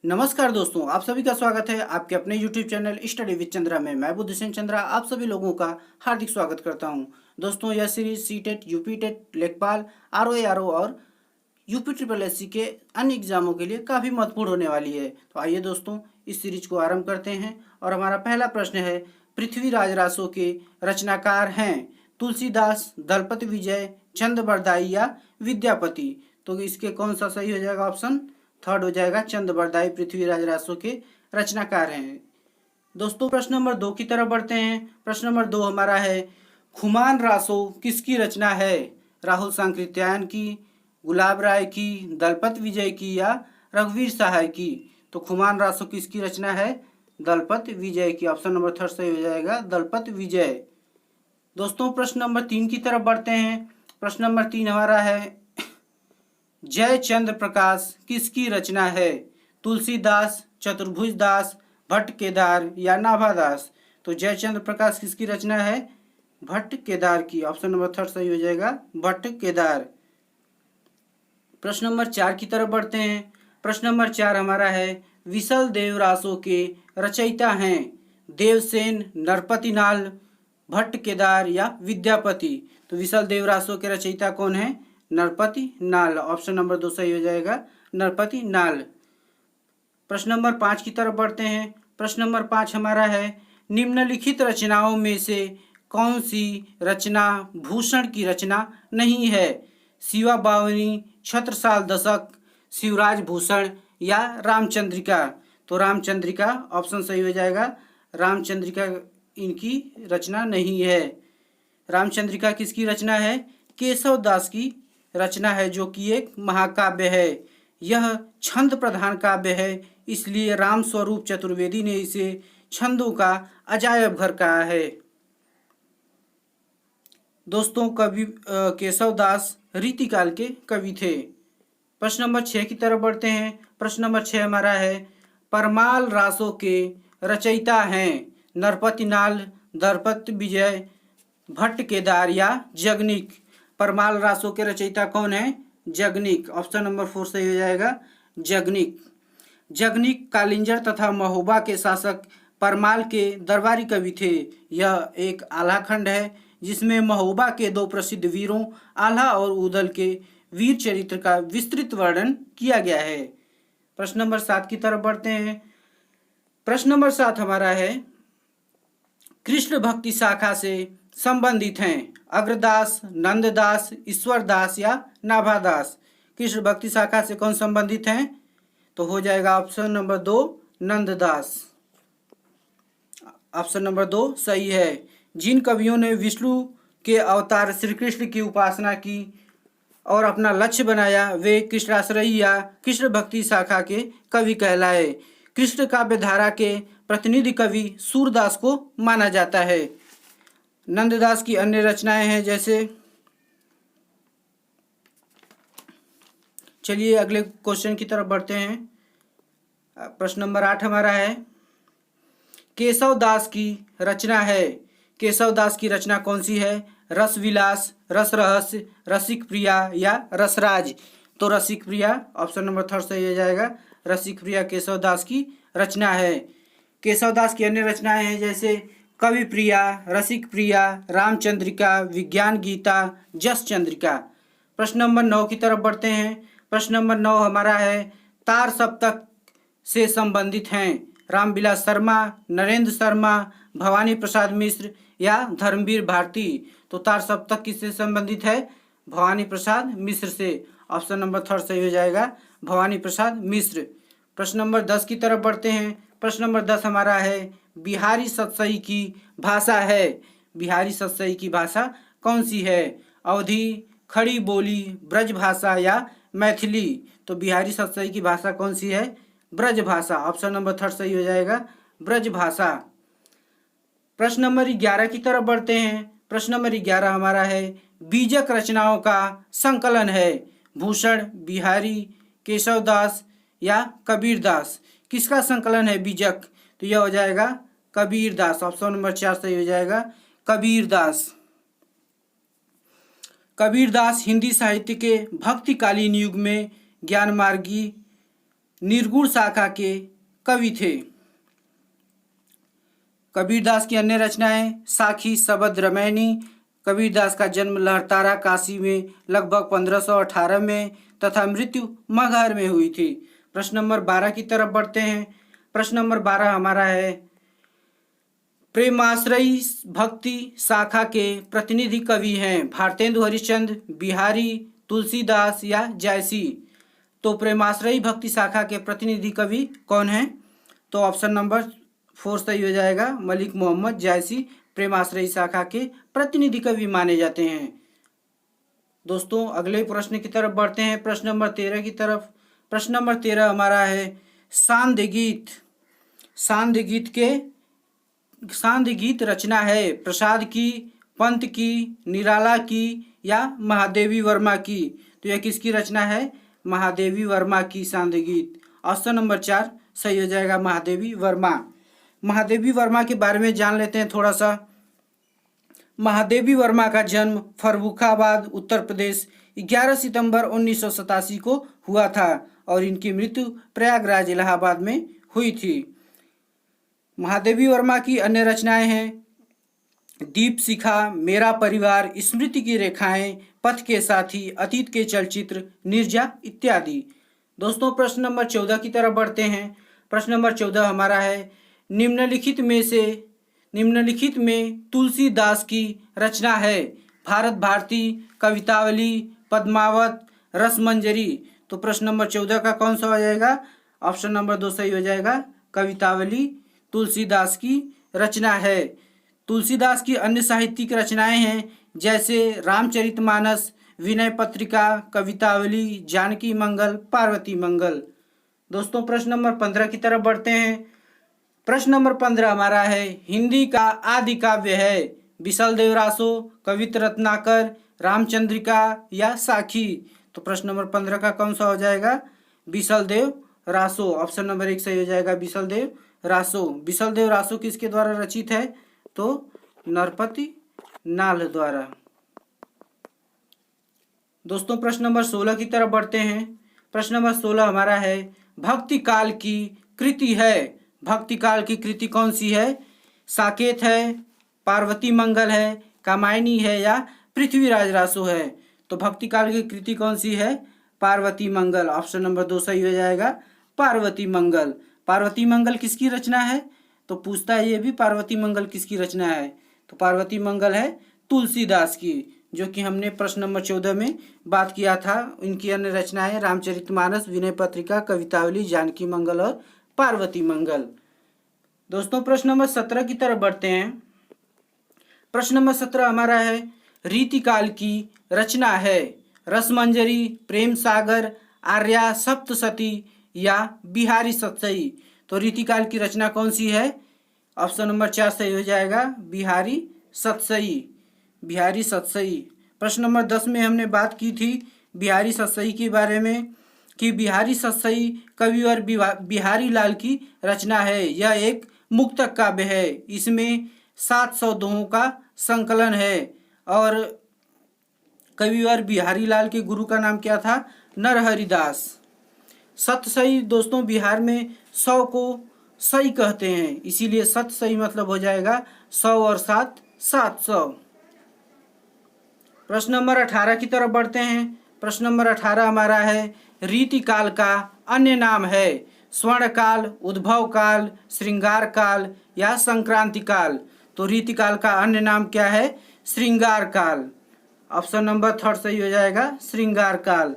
नमस्कार दोस्तों, आप सभी का स्वागत है आपके अपने YouTube channel study with Chandra में। मैं बुद्धिसेन चंद्रा आप सभी लोगों का हार्दिक स्वागत करता हूं। दोस्तों, यह सीरीज सीटेट, यूपी टेट, लेखपाल, आरओ और यूपी ट्रिपल एससी के अन्य एग्जामों के लिए काफ़ी महत्वपूर्ण होने वाली है। तो आइए दोस्तों, इस सीरीज को आरंभ करते हैं। और हमारा पहला प्रश्न है, पृथ्वीराज रासो के रचनाकार हैं तुलसीदास, दलपति विजय, चंद बरदाई या विद्यापति। तो इसके कौन सा सही हो जाएगा? ऑप्शन थर्ड हो जाएगा, चंद बरदाई पृथ्वीराज रासो के रचनाकार हैं। दोस्तों, प्रश्न नंबर 2 की तरफ बढ़ते हैं। प्रश्न नंबर 2 हमारा है, खुमान रासो किसकी रचना है? राहुल सांकृत्यायन की, गुलाब राय की, दलपत विजय की या रघुवीर सहाय की। तो खुमान रासो किसकी रचना है? दलपत विजय की। ऑप्शन नंबर थर्ड सही हो जाएगा, दलपत विजय। दोस्तों, प्रश्न नंबर 3 की तरफ बढ़ते हैं। प्रश्न नंबर 3 हमारा है, जय चंद्र प्रकाश किसकी रचना है? तुलसीदास, चतुर्भुज दास, भट्ट केदार या नाभादास। तो जय चंद्र प्रकाश किसकी रचना है? भट्ट केदार की। ऑप्शन नंबर थर्ड सही हो जाएगा, भट्ट केदार। प्रश्न नंबर 4 की तरफ बढ़ते हैं। प्रश्न नंबर 4 हमारा है, विसल देव रासो के रचयिता हैं देवसेन, नरपतिनाल, भट्ट केदार या विद्यापति। तो विसल देव रासो के रचयिता कौन है? नरपति नाल। ऑप्शन नंबर 2 सही हो जाएगा, नरपति नाल। प्रश्न नंबर 5 की तरफ बढ़ते हैं। प्रश्न नंबर 5 हमारा है, निम्नलिखित रचनाओं में से कौन सी रचना भूषण की रचना नहीं है? शिवा बावनी, छत्रसाल दशक, शिवराज भूषण या रामचंद्रिका। तो रामचंद्रिका ऑप्शन सही हो जाएगा, रामचंद्रिका इनकी रचना नहीं है। रामचंद्रिका किसकी रचना है? केशव दास की रचना है, जो कि एक महाकाव्य है। यह छंद प्रधान काव्य है, इसलिए राम स्वरूप चतुर्वेदी ने इसे छंदों का अजायब घर कहा है। दोस्तों, कवि केशव दास रीतिकाल के कवि थे। प्रश्न नंबर 6 की तरफ बढ़ते हैं। प्रश्न नंबर 6 हमारा है, परमाल रासो के रचयिता हैं नरपतिनाल, दलपत विजय, भट्ट केदार या जगनिक। परमाल रासो के रचयिता कौन है? जगनिक। ऑप्शन नंबर 4 सही हो जाएगा, जगनिक। जगनिक कालिंजर तथा महोबा के शासक परमाल के दरबारी कवि थे। यह एक आल्हा खंड है जिसमें महोबा के दो प्रसिद्ध वीरों आल्हा और उदल के वीर चरित्र का विस्तृत वर्णन किया गया है। प्रश्न नंबर 7 की तरफ बढ़ते हैं। प्रश्न नंबर 7 हमारा है, कृष्ण भक्ति शाखा से संबंधित हैं अग्रदास, नंददास, ईश्वरदास या नाभादास। कृष्ण भक्ति शाखा से कौन संबंधित हैं? तो हो जाएगा option number 2, Nanddas. Option number 2 सही है। जिन कवियों ने विष्णु के अवतार श्री कृष्ण की उपासना की और अपना लक्ष्य बनाया, वे कृष्णाश्रयी या कृष्ण भक्ति शाखा के कवि कहलाए। कृष्ण काव्य धारा के प्रतिनिधि कवि सूरदास को माना जाता है। नंददास की अन्य रचनाएं हैं, जैसे, चलिए अगले क्वेश्चन की तरफ बढ़ते हैं। प्रश्न नंबर 8 हमारा है, केशव दास की रचना है। केशव दास की रचना कौन सी है? रस विलास, रस रहस्य, रसिक प्रिया या रसराज। तो रसिक प्रिया ऑप्शन नंबर 3 सही हो जाएगा, रसिक प्रिया केशव दास की रचना है। केशव दास की अन्य रचनाएं हैं, जैसे कवि प्रिया, रसिक प्रिया, रामचंद्रिका, विज्ञान गीता, जस चंद्रिका। प्रश्न नंबर 9 की तरफ बढ़ते हैं। प्रश्न नंबर 9 हमारा है, तार सप्तक से संबंधित हैं रामविलास शर्मा, नरेंद्र शर्मा, भवानी प्रसाद मिश्र या धर्मवीर भारती। तो तार सप्तक किससे संबंधित है? भवानी प्रसाद मिश्र से। ऑप्शन नंबर 3 सही हो जाएगा, भवानी प्रसाद मिश्र। प्रश्न नंबर 10 की तरफ बढ़ते हैं। प्रश्न नंबर 10 हमारा है, बिहारी सतसई की भाषा है। बिहारी सतसई की भाषा कौन सी है? अवधी, खड़ी बोली, ब्रज भाषा या मैथिली। तो बिहारी सतसई की भाषा कौन सी है? ब्रज भाषा। ऑप्शन नंबर 3 सही हो जाएगा, ब्रज भाषा। प्रश्न नंबर 11 की तरफ बढ़ते हैं। प्रश्न नंबर 11 हमारा है, बीजक रचनाओं का संकलन है भूषण, बिहारी, केशवदास या कबीरदास। किसका संकलन है बीजक? तो यह हो जाएगा कबीरदास। ऑप्शन नंबर 4 सही हो जाएगा, कबीरदास। कबीरदास हिंदी साहित्य के भक्तिकालीन युग में ज्ञान मार्गी निर्गुण शाखा के कवि थे। कबीरदास की अन्य रचनाएं साखी, शबद, रमैनी। कबीरदास का जन्म लहरतारा काशी में लगभग 1518 में तथा मृत्यु मगहर में हुई थी। प्रश्न नंबर 12 की तरफ बढ़ते हैं। प्रश्न नंबर 12 हमारा है, प्रेमाश्रयी भक्ति शाखा के प्रतिनिधि कवि हैं भारतेंदु हरिश्चंद्र, बिहारी, तुलसीदास या जायसी। तो प्रेमाश्रयी भक्ति शाखा के प्रतिनिधि कवि कौन हैं? तो ऑप्शन नंबर 4 सही हो जाएगा। मलिक मोहम्मद जायसी प्रेमाश्रयी शाखा के प्रतिनिधि कवि माने जाते हैं। दोस्तों अगले प्रश्न की तरफ बढ़ते हैं, प्रश्न नंबर 13 की तरफ। प्रश्न नंबर 13 हमारा है, सांध्य गीत। सांध्य गीत रचना है प्रसाद की, पंत की, निराला की या महादेवी वर्मा की। तो यह किसकी रचना है? महादेवी वर्मा की सांध्य गीत। ऑप्शन नंबर 4 सही हो जाएगा, महादेवी वर्मा। महादेवी वर्मा के बारे में जान लेते हैं थोड़ा सा। महादेवी वर्मा का जन्म फर्रुखाबाद उत्तर प्रदेश 11 सितंबर 1987 को हुआ था और इनकी मृत्यु प्रयागराज इलाहाबाद में हुई थी। महादेवी वर्मा की अन्य रचनाएं हैं दीप शिखा, मेरा परिवार, स्मृति की रेखाएं, पथ के साथी, अतीत के चलचित्र, निर्जा इत्यादि। दोस्तों प्रश्न नंबर 14 की तरफ बढ़ते हैं। प्रश्न नंबर 14 हमारा है, निम्नलिखित में तुलसीदास की रचना है भारत भारती, कवितावली, पद्मावत, रसमंजरी। तो प्रश्न नंबर 14 का कौन सा हो जाएगा? ऑप्शन नंबर 2 सही हो जाएगा, कवितावली तुलसीदास की रचना है। तुलसीदास की अन्य साहित्यिक रचनाएं हैं जैसे रामचरितमानस, विनय पत्रिका, कवितावली, जानकी मंगल, पार्वती मंगल। दोस्तों प्रश्न नंबर 15 की तरफ बढ़ते हैं। प्रश्न नंबर 15 हमारा है, हिंदी का आदि काव्य है बिसल रासो, कवित रत्नाकर, रामचंद्रिका या साखी। तो प्रश्न नंबर 15 का कौन सा हो जाएगा? बिसल रासो। ऑप्शन नंबर 1 सही हो जाएगा, बिसल रासो। बिसल रासो किसके द्वारा रचित है? तो नरपति नाल द्वारा। दोस्तों प्रश्न नंबर 16 की तरफ बढ़ते हैं। प्रश्न नंबर 16 हमारा है, भक्ति काल की कृति है। भक्ति काल की कृति कौन सी है? साकेत है, पार्वती मंगल है, कामायनी है या पृथ्वीराज रासो है। तो भक्ति काल की कृति कौन सी है? पार्वती मंगल। ऑप्शन नंबर 2 सही हो जाएगा, पार्वती मंगल। पार्वती मंगल किसकी रचना है? तो पूछता है ये भी, पार्वती मंगल किसकी रचना है? तो पार्वती मंगल है तुलसीदास की, जो कि हमने प्रश्न नंबर 14 में बात किया था। इनकी अन्य रचनाएं रामचरितमानस, विनय पत्रिका, कवितावली, जानकी मंगल और पार्वती मंगल। दोस्तों प्रश्न नंबर 17 की तरफ बढ़ते हैं। प्रश्न नंबर 17 हमारा है, रीतिकाल की रचना है रसमंजरी, प्रेम सागर, आर्या सप्तशती या बिहारी सतसई। तो रीतिकाल की रचना कौन सी है? ऑप्शन नंबर 4 सही हो जाएगा, बिहारी सतसई। बिहारी सतसई। प्रश्न नंबर 10 में हमने बात की थी बिहारी सतसई के बारे में कि बिहारी सतसई कविवर बिहारी लाल की रचना है। यह एक मुक्तक काव्य है। इसमें 700 दोहों का संकलन है और कविवर बिहारी लाल के गुरु का नाम क्या था? नरहरिदास। सतसई दोस्तों बिहार में 100 को सही कहते हैं, इसीलिए सतसई मतलब हो जाएगा 100 और 7 700। प्रश्न नंबर 18 की तरफ बढ़ते हैं। प्रश्न नंबर 18 हमारा है, रीतिकाल का अन्य नाम है स्वर्ण काल, उद्भव काल, श्रृंगार काल या संक्रांति काल। तो रीतिकाल का अन्य नाम क्या है? श्रृंगार काल। ऑप्शन नंबर 3 सही हो जाएगा, श्रृंगार काल।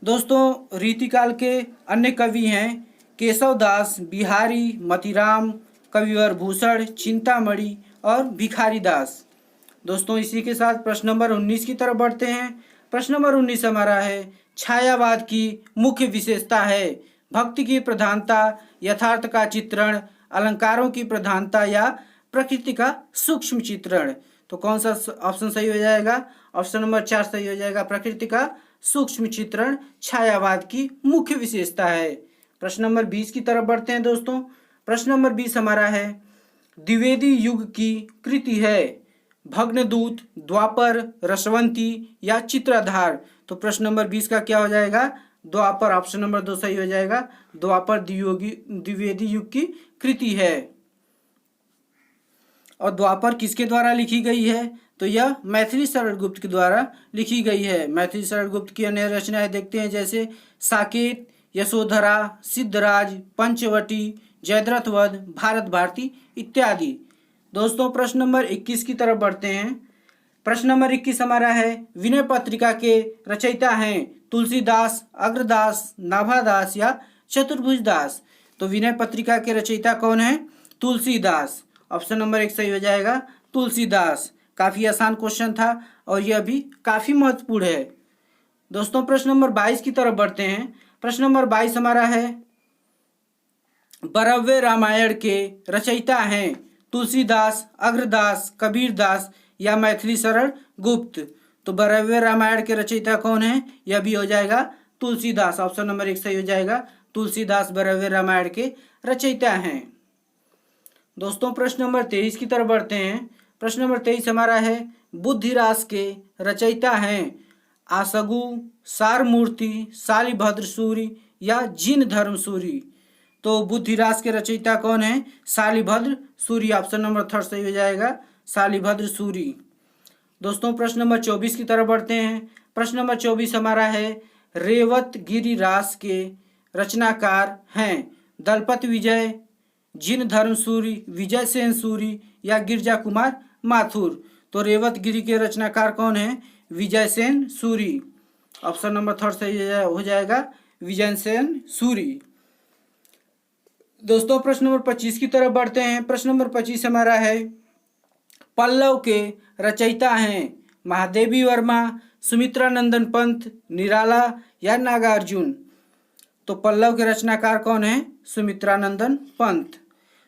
दोस्तों रीतिकाल के अन्य कवि हैं केशवदास, बिहारी, मतीराम, कविवर भूषण, चिंतामणि और भिखारी दास। दोस्तों इसी के साथ प्रश्न नंबर 19 की तरफ बढ़ते हैं। प्रश्न नंबर 19 हमारा है, छायावाद की मुख्य विशेषता है भक्ति की प्रधानता, यथार्थ का चित्रण, अलंकारों की प्रधानता या प्रकृति का सूक्ष्म चित्रण। तो कौन सा ऑप्शन सही हो जाएगा? ऑप्शन नंबर 4 सही हो जाएगा, प्रकृति का सूक्ष्म चित्रण छायावाद की मुख्य विशेषता है। प्रश्न नंबर 20 की तरफ बढ़ते हैं दोस्तों। प्रश्न नंबर 20 हमारा है, द्विवेदी युग की कृति है भग्नदूत, द्वापर, रसवंती या चित्राधार। तो प्रश्न नंबर 20 का क्या हो जाएगा? द्वापर, ऑप्शन नंबर 2 सही हो जाएगा। द्वापर द्विवेदी युग की कृति है। और द्वापर किसके द्वारा लिखी गई है? तो यह मैथिली शरण गुप्त के द्वारा लिखी गई है। मैथिली शरण गुप्त की अन्य रचनाएं देखते हैं, जैसे साकेत, यशोधरा, सिद्धराज, पंचवटी, जयद्रथ वध, भारत भारती इत्यादि। दोस्तों प्रश्न नंबर 21 की तरफ बढ़ते हैं। प्रश्न नंबर 21 हमारा है, विनय पत्रिका के रचयिता हैं तुलसीदास, अग्रदास, नाभादास या चतुर्भुजदास। तो विनय पत्रिका के रचयिता कौन है? तुलसीदास। ऑप्शन नंबर 1 सही हो जाएगा, तुलसीदास। काफ़ी आसान क्वेश्चन था और यह भी काफ़ी महत्वपूर्ण है। दोस्तों प्रश्न नंबर 22 की तरफ बढ़ते हैं। प्रश्न नंबर 22 हमारा है, बरव्य रामायण के रचयिता हैं तुलसीदास, अग्रदास, कबीरदास या मैथिली शरण गुप्त। तो बरव्य रामायण के रचयिता कौन है? यह भी हो जाएगा तुलसीदास। ऑप्शन नंबर 1 सही हो जाएगा, तुलसीदास बरव्य रामायण के रचयिता हैं। दोस्तों प्रश्न नंबर 23 की तरफ बढ़ते हैं। प्रश्न नंबर 23 हमारा है, बुद्धिरास के रचयिता हैं आसगु, सारमूर्ति, शालिभद्र सूरि या जिन धर्म सूरि। तो बुद्धिरास के रचयिता कौन है? शालिभद्र सूरि। ऑप्शन नंबर 3 सही हो जाएगा, शालिभद्र सूरि। दोस्तों प्रश्न नंबर 24 की तरफ बढ़ते हैं। प्रश्न नंबर 24 हमारा है, रेवत गिरिरास के रचनाकार हैं दलपत विजय, जिन धर्म सूरि, विजय सेन सूरि या गिरजा कुमार माथुर। तो रेवत गिरी के रचनाकार कौन है? विजय सेन सूरि। ऑप्शन नंबर 3 सही हो जाएगा, विजय सेन सूरि। दोस्तों प्रश्न नंबर 25 की तरफ बढ़ते हैं। प्रश्न नंबर 25 हमारा है, पल्लव के रचयिता हैं महादेवी वर्मा, सुमित्रा नंदन पंत, निराला या नागार्जुन। तो पल्लव के रचनाकार कौन है? सुमित्रा नंदन पंत।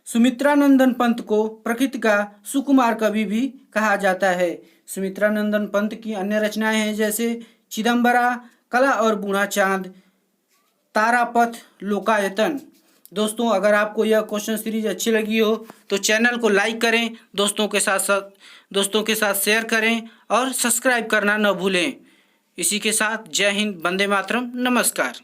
सुमित्रा नंदन पंत को प्रकृति का सुकुमार कवि भी कहा जाता है। सुमित्रा नंदन पंत की अन्य रचनाएं हैं, जैसे चिदम्बरा, कला और बूढ़ा चांद, तारापथ, लोकायतन। दोस्तों अगर आपको यह क्वेश्चन सीरीज अच्छी लगी हो तो चैनल को लाइक करें, दोस्तों के साथ शेयर करें और सब्सक्राइब करना न भूलें। इसी के साथ जय हिंद, वंदे मातरम, नमस्कार।